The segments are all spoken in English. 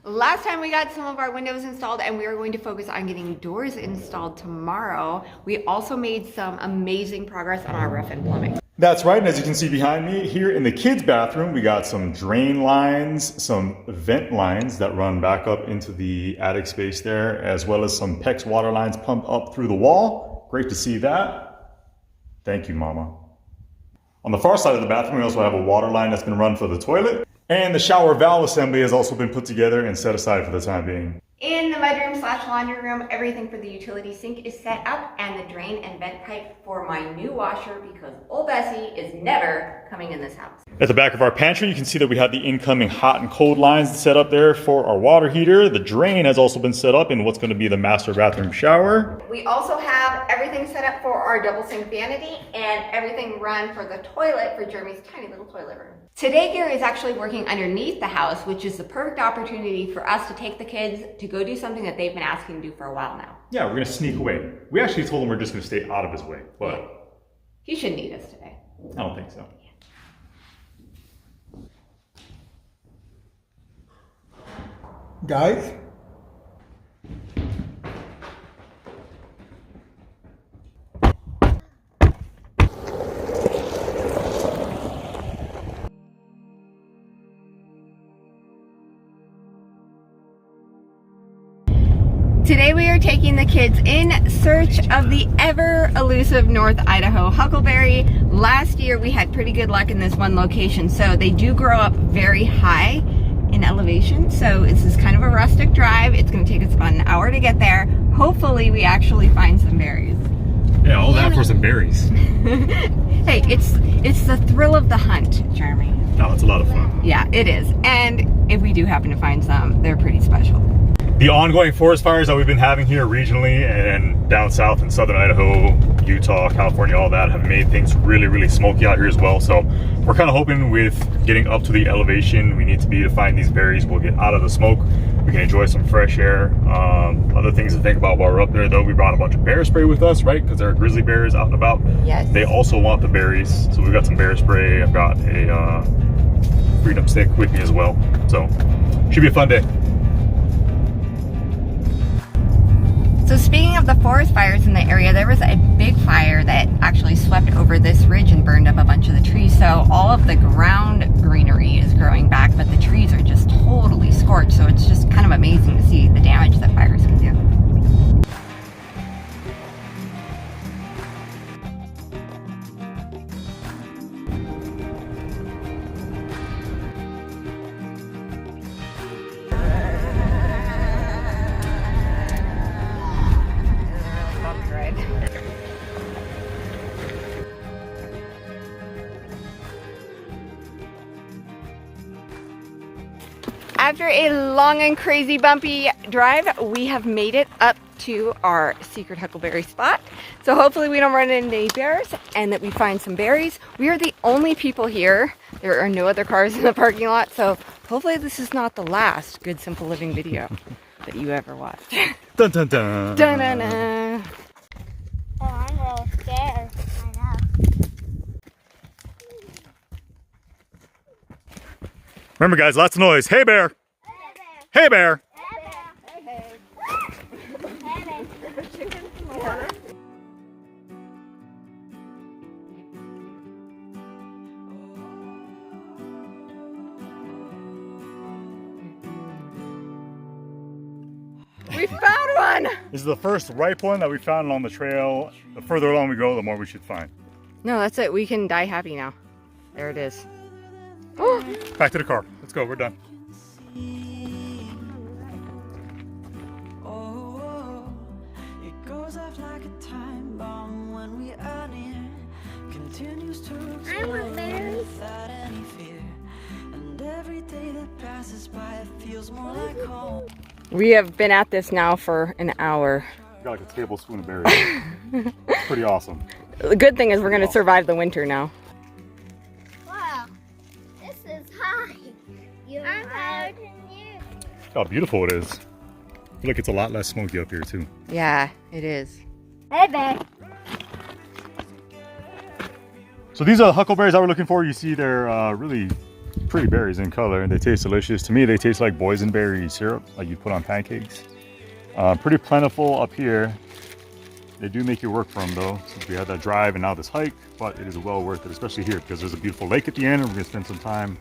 Last time we got some of our windows installed, and we are going to focus on getting doors installed tomorrow. We also made some amazing progress on our roof and plumbing. That's right, and as you can see behind me, here in the kids' bathroom, we got some drain lines, some vent lines that run back up into the attic space there, as well as some PEX water lines pumped up through the wall. Great to see that. Thank you, Mama. On the far side of the bathroom, we also have a water line that's going to run for the toilet. And the shower valve assembly has also been put together and set aside for the time being. In the mudroom slash laundry room, everything for the utility sink is set up, and the drain and vent pipe for my new washer, because old Bessie is never coming in this house. At the back of our pantry, you can see that we have the incoming hot and cold lines set up there for our water heater. The drain has also been set up in what's going to be the master bathroom shower. We also have everything set up for our double sink vanity and everything run for the toilet for Jeremy's tiny little toilet room. Today, Gary is actually working underneath the house, which is the perfect opportunity for us to take the kids to go do something that they've been asking to do for a while now. Yeah, we're going to sneak away. We actually told him we're just going to stay out of his way, but he shouldn't need us today. I don't think so. Guys? Today we are taking the kids in search of the ever elusive North Idaho Huckleberry. Last year we had pretty good luck in this one location, so they do grow up very high in elevation, so this is kind of a rustic drive. It's going to take us about an hour to get there. Hopefully we actually find some berries. Yeah, all that for some berries. Hey, it's the thrill of the hunt, Jeremy. No, it's a lot of fun. Yeah, it is. And if we do happen to find some, they're pretty special. The ongoing forest fires that we've been having here regionally and down south in southern Idaho, Utah, California, all that have made things really, really smoky out here as well. So we're kind of hoping with getting up to the elevation we need to be to find these berries, we'll get out of the smoke. We can enjoy some fresh air. Other things to think about while we're up there, though, we brought a bunch of bear spray with us, right? Because there are grizzly bears out and about. Yes. They also want the berries. So we've got some bear spray. I've got a freedom stick with me as well. So should be a fun day. So speaking of the forest fires in the area, there was a big fire that actually swept over this ridge and burned up a bunch of the trees. So all of the ground greenery is growing back, but the trees are just totally scorched. So it's just kind of amazing to see the damage that fires can do. After a long and crazy bumpy drive, we have made it up to our secret huckleberry spot. So hopefully we don't run into any bears and that we find some berries. We are the only people here. There are no other cars in the parking lot, so hopefully this is not the last Good Simple Living video that you ever watched. Dun dun dun. Dun dun dun. Oh, I'm a little scared. I know. Remember, guys, lots of noise. Hey, bear. Hey, bear. We found one! This is the first ripe one that we found along the trail. The further along we go, the more we should find. No, that's it. We can die happy now. There it is. Back to the car. Let's go. We're done. I want berries. We have been at this now for an hour. Got like a tablespoon of berries. It's pretty awesome. The good thing is we're going to survive the winter now. Wow, this is high. I'm higher than you. Look how beautiful it is. I feel like it's a lot less smoky up here too. Yeah, it is. Hey, babe. So these are the huckleberries that we're looking for. You see they're really Pretty berries in color, and they taste delicious. To me, they taste like boysenberry syrup, like you put on pancakes. Pretty plentiful up here. They do make you work for them though, since we had that drive and now this hike, but it is well worth it, especially here because there's a beautiful lake at the end, and we're gonna spend some time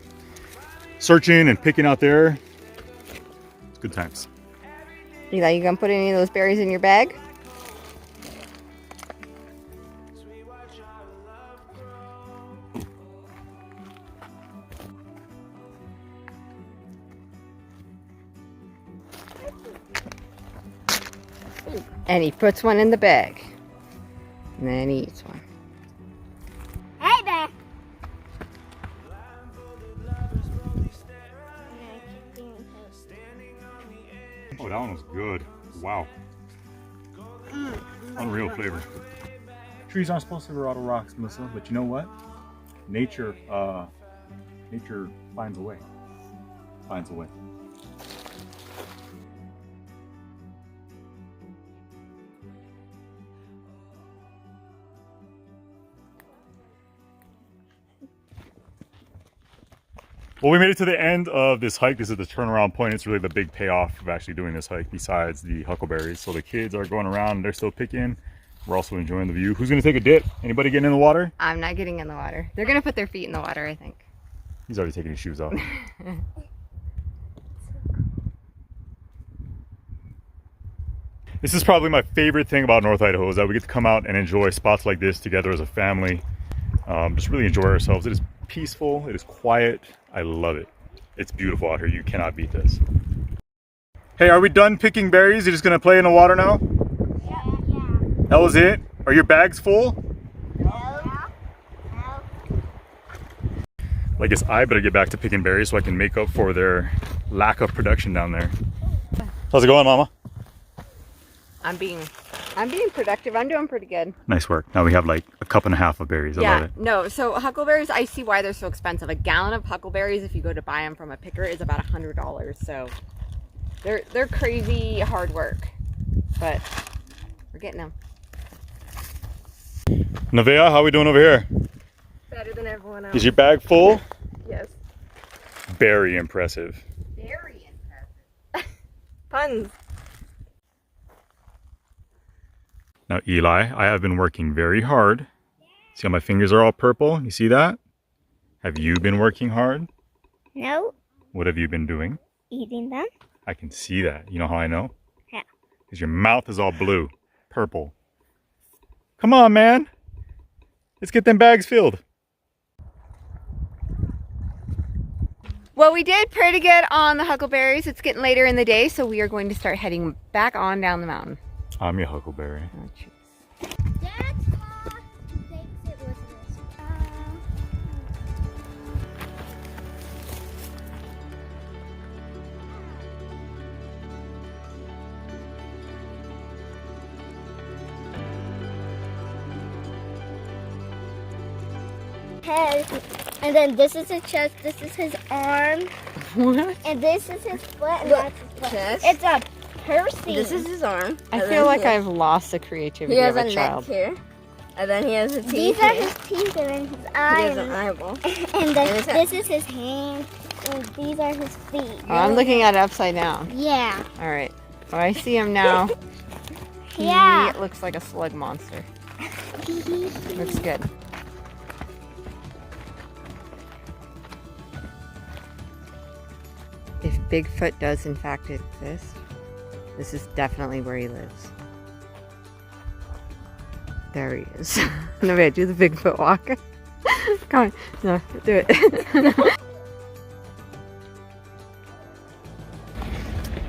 searching and picking out there. It's good times. Eli, you gonna put any of those berries in your bag? And he puts one in the bag. And then he eats one. Hey there. Oh, that one was good. Wow. Unreal flavor. Trees aren't supposed to grow out of rocks, Melissa, but you know what? Nature finds a way. Finds a way. Well, we made it to the end of this hike. This is the turnaround point. It's really the big payoff of actually doing this hike besides the huckleberries. So the kids are going around and they're still picking. We're also enjoying the view. Who's going to take a dip? Anybody getting in the water? I'm not getting in the water. They're going to put their feet in the water, I think. He's already taking his shoes off. This is probably my favorite thing about North Idaho is that we get to come out and enjoy spots like this together as a family. Just really enjoy ourselves. It is peaceful. It is quiet. I love it. It's beautiful out here. You cannot beat this. Hey, are we done picking berries? You're just gonna play in the water now? Yeah. That was it? Are your bags full? No. Well, I guess I better get back to picking berries so I can make up for their lack of production down there. How's it going, Mama? I'm being productive. I'm doing pretty good. Nice work. Now we have like a cup and a half of berries. I love it. No, so huckleberries, I see why they're so expensive. A gallon of huckleberries, if you go to buy them from a picker, is about $100. So they're crazy hard work, but we're getting them. Nevaeh, how are we doing over here? Better than everyone else. Is your bag full? Yes. Very impressive. Very impressive. Puns. Now, Eli, I have been working very hard. See how my fingers are all purple? You see that? Have you been working hard? No. What have you been doing? Eating them? I can see that. You know how I know? Yeah. Because your mouth is all blue, purple. Come on, man. Let's get them bags filled. Well, we did pretty good on the huckleberries. It's getting later in the day, so we are going to start heading back on down the mountain. I'm your huckleberry. Oh, jeez. Dad's car thinks it was this. Head, and then this is his chest, this is his arm, What? and this is his foot, and that's his foot. Chest. It's a piercing. This is his arm. I and feel then like he has- I've lost the creativity He has of a a child. neck here. And then he has a teeth These are here. his teeth, and then his He eyes. has an eyeball. And then his head. this is his hand, and these are his feet. Oh, I'm looking at it upside down. Yeah. All right. Oh, I see him now. Yeah. He looks like a slug monster. Looks good. If Bigfoot does in fact exist, this is definitely where he lives. There he is. No, wait, do the Bigfoot walk. Come on. No, do it.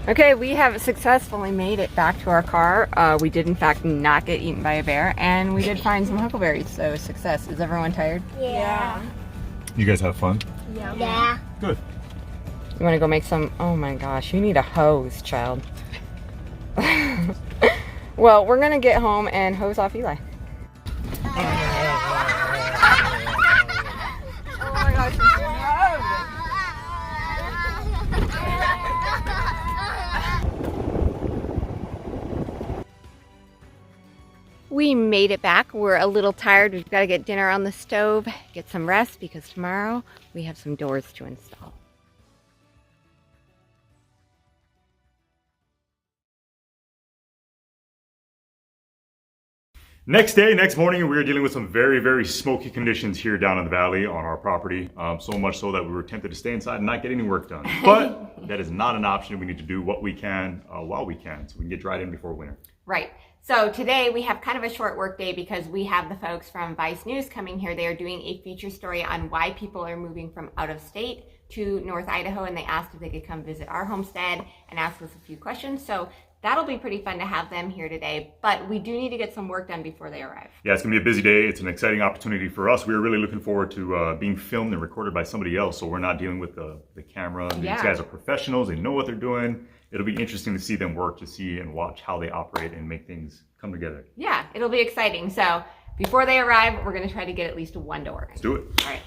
Okay, we have successfully made it back to our car. We did in fact not get eaten by a bear, and we did find some huckleberries, so success. Is everyone tired? Yeah. You guys have fun? Yeah. Good. You want to go make some? Oh my gosh, you need a hose, child. Well, we're gonna get home and hose off Eli. Oh my gosh, We made it back. We're a little tired. We've got to get dinner on the stove, get some rest because tomorrow we have some doors to install. Next day, next morning, we were dealing with some very, very smoky conditions here down in the valley on our property. So much so that we were tempted to stay inside and not get any work done. But that is not an option. We need to do what we can while we can so we can get dried in before winter. Right. So today we have kind of a short work day because we have the folks from Vice News coming here. They are doing a feature story on why people are moving from out of state to North Idaho, and they asked if they could come visit our homestead and ask us a few questions. So that'll be pretty fun to have them here today, but we do need to get some work done before they arrive. Yeah, it's gonna be a busy day. It's an exciting opportunity for us. We're really looking forward to being filmed and recorded by somebody else, so we're not dealing with the camera. Yeah. These guys are professionals. They know what they're doing. It'll be interesting to see them work, to see and watch how they operate and make things come together. Yeah, it'll be exciting. So before they arrive, we're gonna try to get at least one door. Let's do it. All right.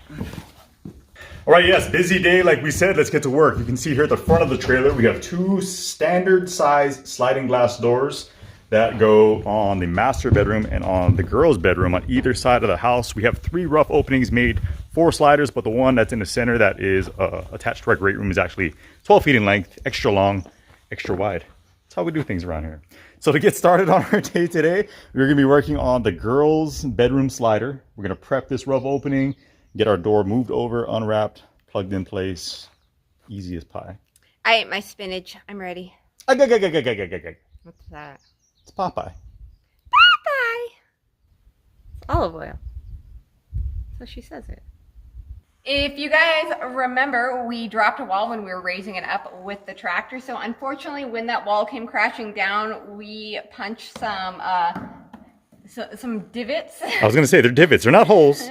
All right, yes, busy day like we said. Let's get to work. You can see here at the front of the trailer, we have two standard size sliding glass doors that go on the master bedroom and on the girls' bedroom on either side of the house. We have 3 rough openings made for sliders, but the one that's in the center that is attached to our great room is actually 12 feet in length, extra long, extra wide. That's how we do things around here. So to get started on our day today, we're gonna be working on the girls' bedroom slider. We're gonna prep this rough opening, get our door moved over, unwrapped, plugged in place. Easy as pie. I ate my spinach. I'm ready. What's What's that? It's Popeye. Popeye. Olive oil. So she says it. If you guys remember, we dropped a wall when we were raising it up with the tractor. So unfortunately, when that wall came crashing down, we punched some divots. I was gonna say they're divots. They're not holes.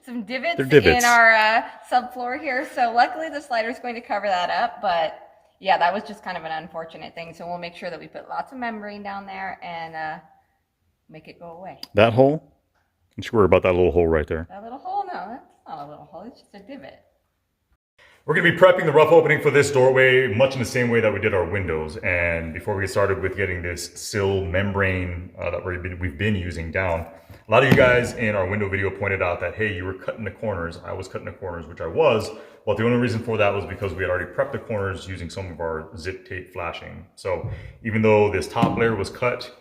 Some divots, They're divots in our subfloor here. So luckily the slider is going to cover that up. But yeah, that was just kind of an unfortunate thing. So we'll make sure that we put lots of membrane down there and make it go away. That hole? Don't you worry about that little hole right there. That little hole? No, that's not a little hole. It's just a divot. We're going to be prepping the rough opening for this doorway much in the same way that we did our windows. And before we get started with getting this sill membrane that we've been using down, a lot of you guys in our window video pointed out that, hey, you were cutting the corners. I was cutting the corners, which I was. But the only reason for that was because we had already prepped the corners using some of our zip tape flashing. So even though this top layer was cut,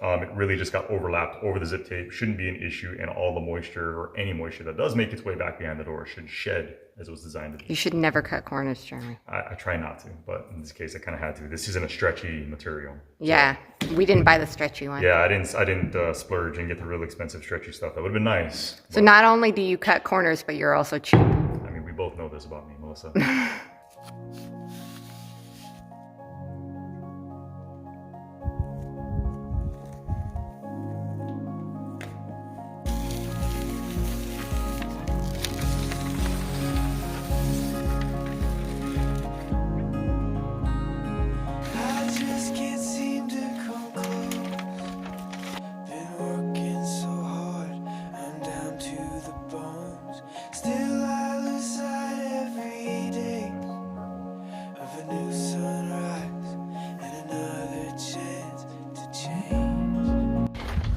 it really just got overlapped over the zip tape. Shouldn't be an issue, and all the moisture or any moisture that does make its way back behind the door should shed as it was designed to be. You should never cut corners, Jeremy. I try not to, but in this case I kind of had to. This isn't a stretchy material. Yeah, we didn't buy the stretchy one. Yeah, I didn't splurge and get the real expensive stretchy stuff. That would have been nice. So not only do you cut corners, but you're also cheap. I mean, we both know this about me, Melissa.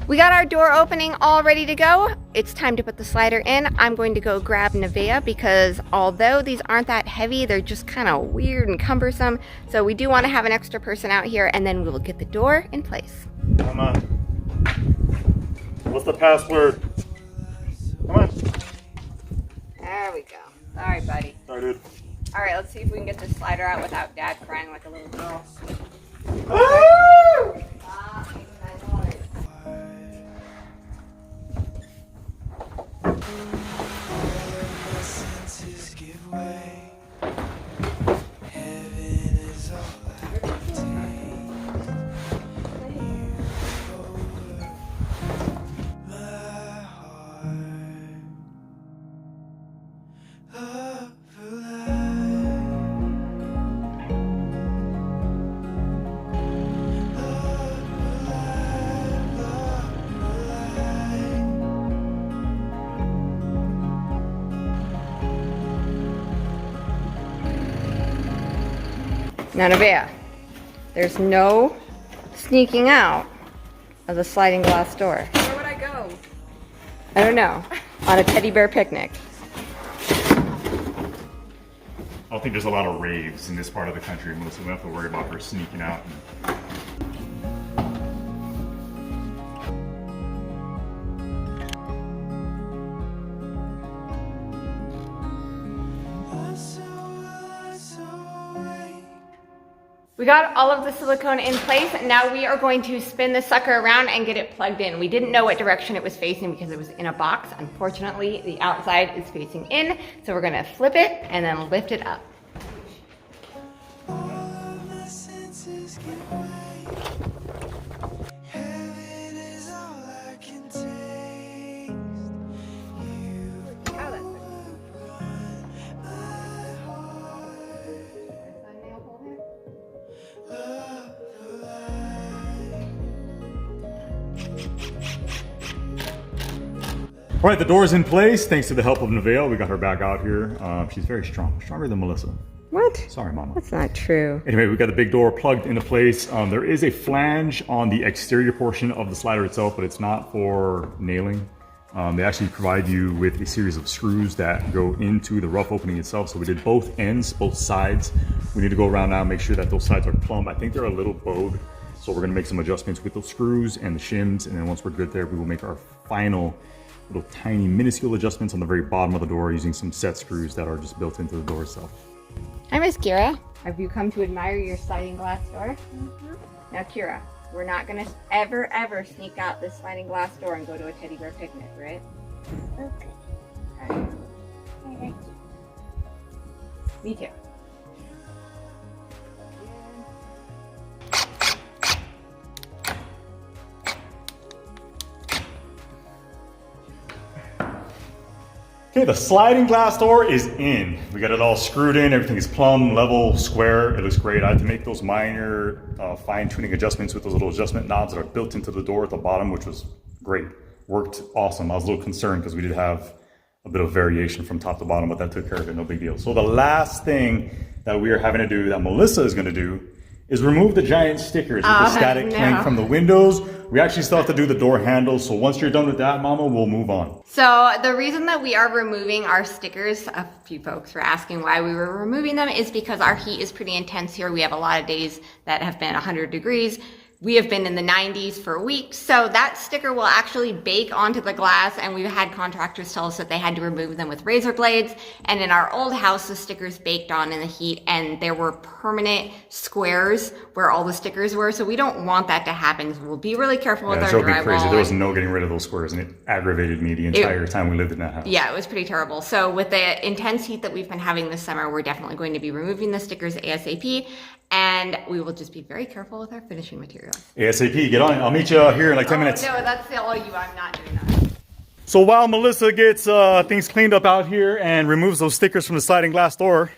We got our door opening all ready to go. It's time to put the slider in. I'm going to go grab Nevaeh because although these aren't that heavy, they're just kind of weird and cumbersome. So we do want to have an extra person out here, and then we'll get the door in place. Come on. What's the password? Come on. There we go. Sorry, buddy. Sorry, dude. All right, let's see if we can get this slider out without Dad crying like a little girl. Woo! Now, Nevaeh, there's no sneaking out of the sliding glass door. Where would I don't know. On a teddy bear picnic. I don't think there's a lot of raves in this part of the country, Melissa. We don't have to worry about her sneaking out. We got all of the silicone in place, and now we are going to spin the sucker around and get it plugged in. We didn't know what direction it was facing because it was in a box. Unfortunately, the outside is facing in, so we're gonna flip it and then lift it up. All right, the door's in place. Thanks to the help of Nevaeh, we got her back out here. She's very strong, stronger than Melissa. What? Sorry, Mama. That's not true. Anyway, we got the big door plugged into place. There is a flange on the exterior portion of the slider itself, but it's not for nailing. They actually provide you with a series of screws that go into the rough opening itself. So we did both ends, both sides. We need to go around now and make sure that those sides are plumb. I think they're a little bowed. So we're gonna make some adjustments with those screws and the shims. And then once we're good there, we will make our final little tiny minuscule adjustments on the very bottom of the door using some set screws that are just built into the door itself. Hi, Miss Kira. Have you come to admire your sliding glass door? Mm-hmm. Now, Kira, we're not gonna ever sneak out this sliding glass door and go to a teddy bear picnic, right? Okay. Okay. Okay. Me too. Okay, the sliding glass door is in. We got it all screwed in. Everything is plumb, level, square. It looks great. I had to make those minor fine-tuning adjustments with those little adjustment knobs that are built into the door at the bottom, which was great. Worked awesome. I was a little concerned because we did have a bit of variation from top to bottom, but that took care of it. No big deal. So the last thing that we are having to do, that Melissa is going to do, is remove the giant stickers with the static clank from the windows. We actually still have to do the door handles. So once you're done with that, Mama, we'll move on. So the reason that we are removing our stickers, a few folks were asking why we were removing them, is because our heat is pretty intense here. We have a lot of days that have been 100 degrees. We have been in the 90s for weeks, so that sticker will actually bake onto the glass, and we've had contractors tell us that they had to remove them with razor blades. And in our old house, the stickers baked on in the heat, and there were permanent squares where all the stickers were, so we don't want that to happen. So we'll be really careful with our drywall. Crazy. There was no getting rid of those squares, and it aggravated me the entire time we lived in that house. Yeah, it was pretty terrible. So with the intense heat that we've been having this summer, we're definitely going to be removing the stickers ASAP. And we will just be very careful with our finishing materials. ASAP, get on it. I'll meet you here in like 10 minutes. No, that's all you. I'm not doing that. So while Melissa gets things cleaned up out here and removes those stickers from the sliding glass door,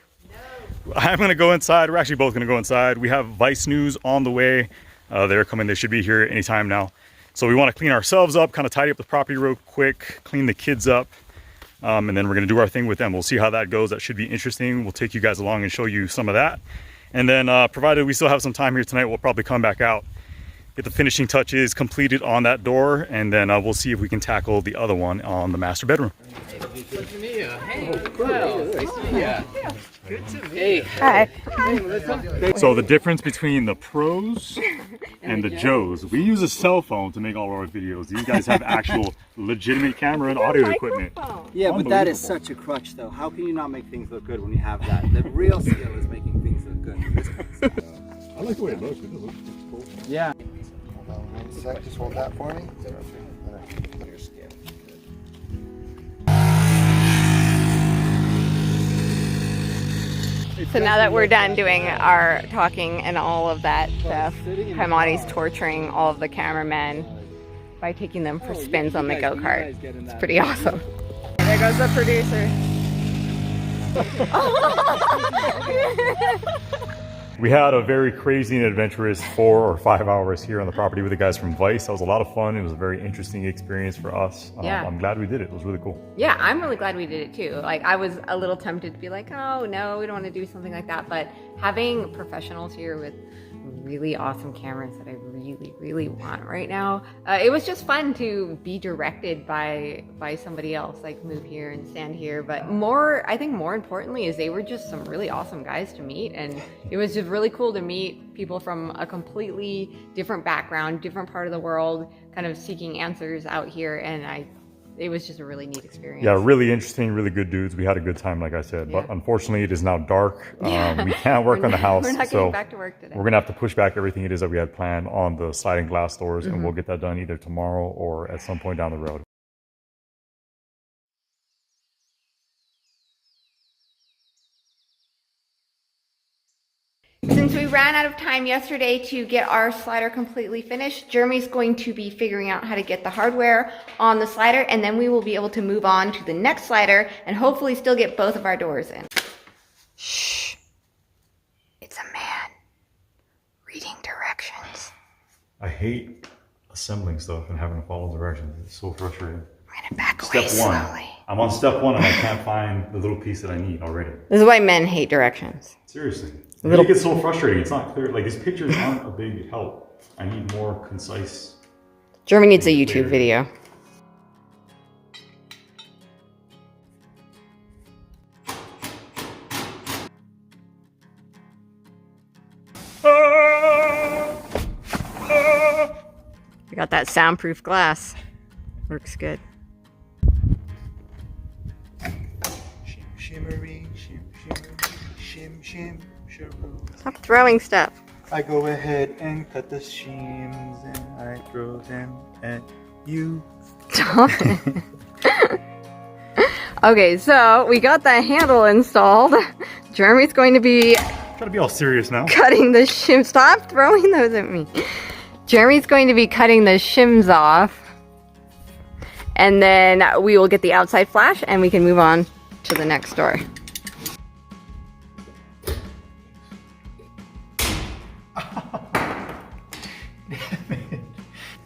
I'm going to go inside. We're actually both going to go inside. We have Vice News on the way. They're coming. They should be here anytime now. So we want to clean ourselves up, kind of tidy up the property real quick, clean the kids up, and then we're going to do our thing with them. We'll see how that goes. That should be interesting. We'll take you guys along and show you some of that. And then provided we still have some time here tonight, we'll probably come back out, get the finishing touches completed on that door, and then we'll see if we can tackle the other one on the master bedroom. Hey, good to meet you. Hey, well, nice to meet you. Good to meet you. Hi. So the difference between the pros and the Joes, we use a cell phone to make all our videos. These guys have actual legitimate camera and audio equipment. Yeah, but that is such a crutch though. How can you not make things look good when you have that? The real skill is making things look good. I like the way it looks. It looks cool. Yeah. Hold on 1 sec, just hold that for me. So now that we're done doing our talking and all of that stuff, Kaimani's torturing all of the cameramen by taking them for spins on the go-kart. It's pretty awesome. There goes the producer. We had a very crazy and adventurous 4 or 5 hours here on the property with the guys from Vice. That was a lot of fun. It was a very interesting experience for us. Yeah. I'm glad we did it. It was really cool. Yeah, I'm really glad we did it too. Like, I was a little tempted to be like, oh no, we don't want to do something like that. But having professionals here with really awesome cameras that I really want right now. It was just fun to be directed by somebody else, like move here and stand here. But I think more importantly is they were just some really awesome guys to meet. And it was just really cool to meet people from a completely different background, different part of the world, kind of seeking answers out here. And it was just a really neat experience. Yeah, really interesting, really good dudes. We had a good time, like I said. Yeah. But unfortunately, it is now dark. We can't work on the house. We're not so getting back to work today. we're going to have to push back everything it is that we had planned on the sliding glass doors. And we'll get that done either tomorrow or at some point down the road. Since we ran out of time yesterday to get our slider completely finished, Jeremy's going to be figuring out how to get the hardware on the slider, and then we will be able to move on to the next slider and hopefully still get both of our doors in. Shh. It's a man reading directions. I hate assembling stuff and having to follow directions. It's so frustrating. I'm gonna back away slowly. I'm on step 1 and I can't find the little piece that I need already. This is why men hate directions. Seriously. It gets so frustrating. It's not clear. Like, these pictures aren't a big help. I need more concise. Jeremy needs a YouTube video. We got that soundproof glass. Works good. Shim shimmery, shim shimmery, shim shim shiroo. Stop throwing stuff. I go ahead and cut the shims and I throw them at you. Stop it. Okay, so we got the handle installed. Jeremy's going to be Try to be all serious now. cutting the shims. Stop throwing those at me. Jeremy's going to be cutting the shims off. And then we will get the outside flash and we can move on to the next door.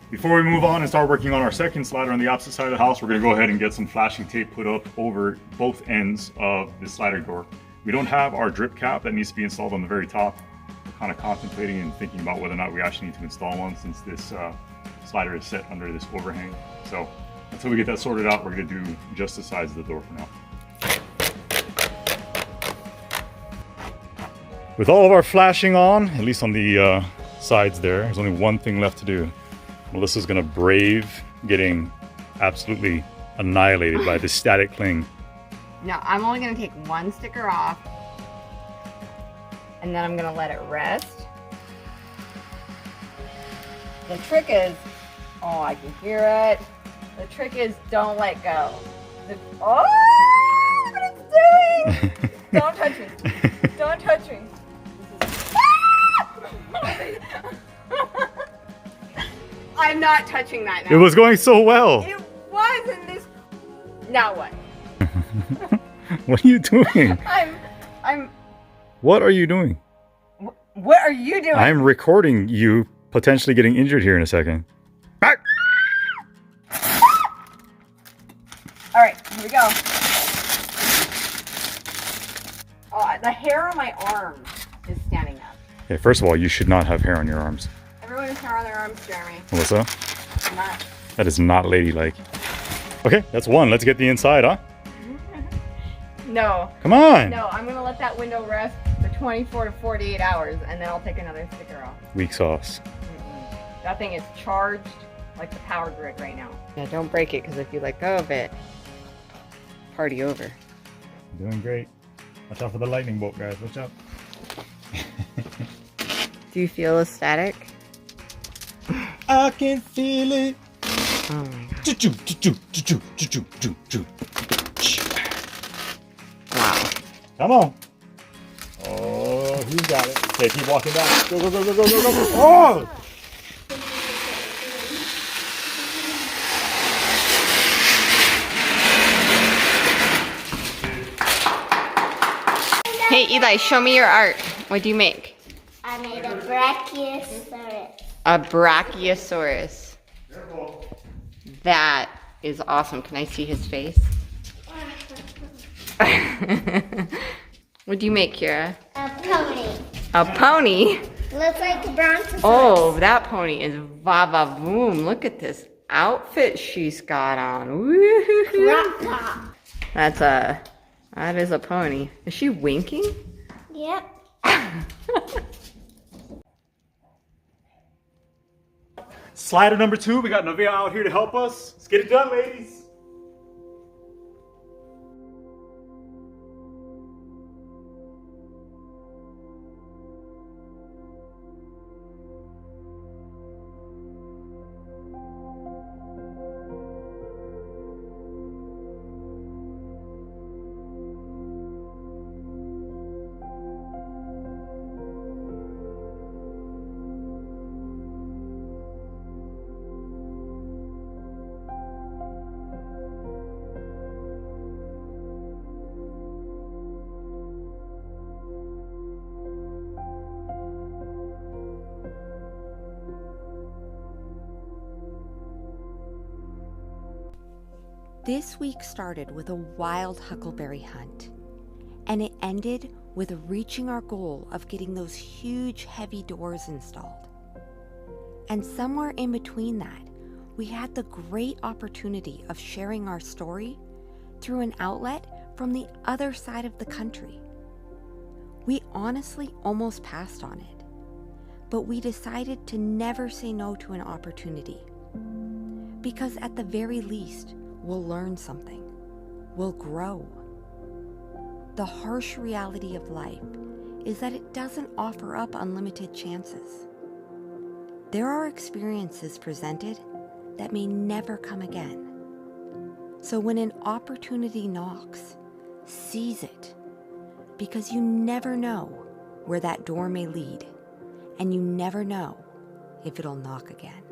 Before we move on and start working on our second slider on the opposite side of the house, we're going to go ahead and get some flashing tape put up over both ends of the slider door. We don't have our drip cap that needs to be installed on the very top. We're kind of contemplating and thinking about whether or not we actually need to install one, since this slider is set under this overhang. So until we get that sorted out, we're going to do just the sides of the door for now. With all of our flashing on, at least on the sides there's only one thing left to do. Melissa's gonna brave getting absolutely annihilated by this static cling. No, I'm only gonna take one sticker off and then I'm gonna let it rest. The trick is, oh, I can hear it. The trick is don't let go. Oh, look what it's doing! Don't touch me. Don't touch me. I'm not touching that now. It was going so well. It was in this. Now what? What are you doing? I'm. What are you doing? What are you doing? I'm recording you potentially getting injured here in a second. All right, here we go. Oh, the hair on my arm is standing up. Okay, first of all, you should not have hair on your arms. Everyone has hair on their arms, Jeremy. Melissa, I'm not. that is not ladylike. Okay, that's one. Let's get the inside, huh? No. Come on. No, I'm gonna let that window rest for 24 to 48 hours, and then I'll take another sticker off. Weak sauce. That thing is charged like the power grid right now. Yeah, don't break it, because if you let go of it, party over. Doing great. Watch out for the lightning bolt, guys. Watch out. Do you feel ecstatic? I can feel it. Oh my god. Wow. Come on. Oh, he's got it. Okay, keep walking down. Go, go, go, go, go, go, go. Oh! Hey Eli, show me your art. What do you make? I made a brachiosaurus. A brachiosaurus. That is awesome. Can I see his face? What do you make, Kira? A pony. A pony? Looks like a brown to Oh, that pony is va boom. Look at this outfit she's got on. Woo-hoo-hoo. crop top. That is a pony. Is she winking? Yep. Slider number 2, we got Nevaeh out here to help us. Let's get it done, ladies. This week started with a wild huckleberry hunt, and it ended with reaching our goal of getting those huge heavy doors installed. And somewhere in between that, we had the great opportunity of sharing our story through an outlet from the other side of the country. We honestly almost passed on it, but we decided to never say no to an opportunity, because at the very least, we'll learn something. We'll grow. The harsh reality of life is that it doesn't offer up unlimited chances. There are experiences presented that may never come again. So when an opportunity knocks, seize it, because you never know where that door may lead, and you never know if it'll knock again.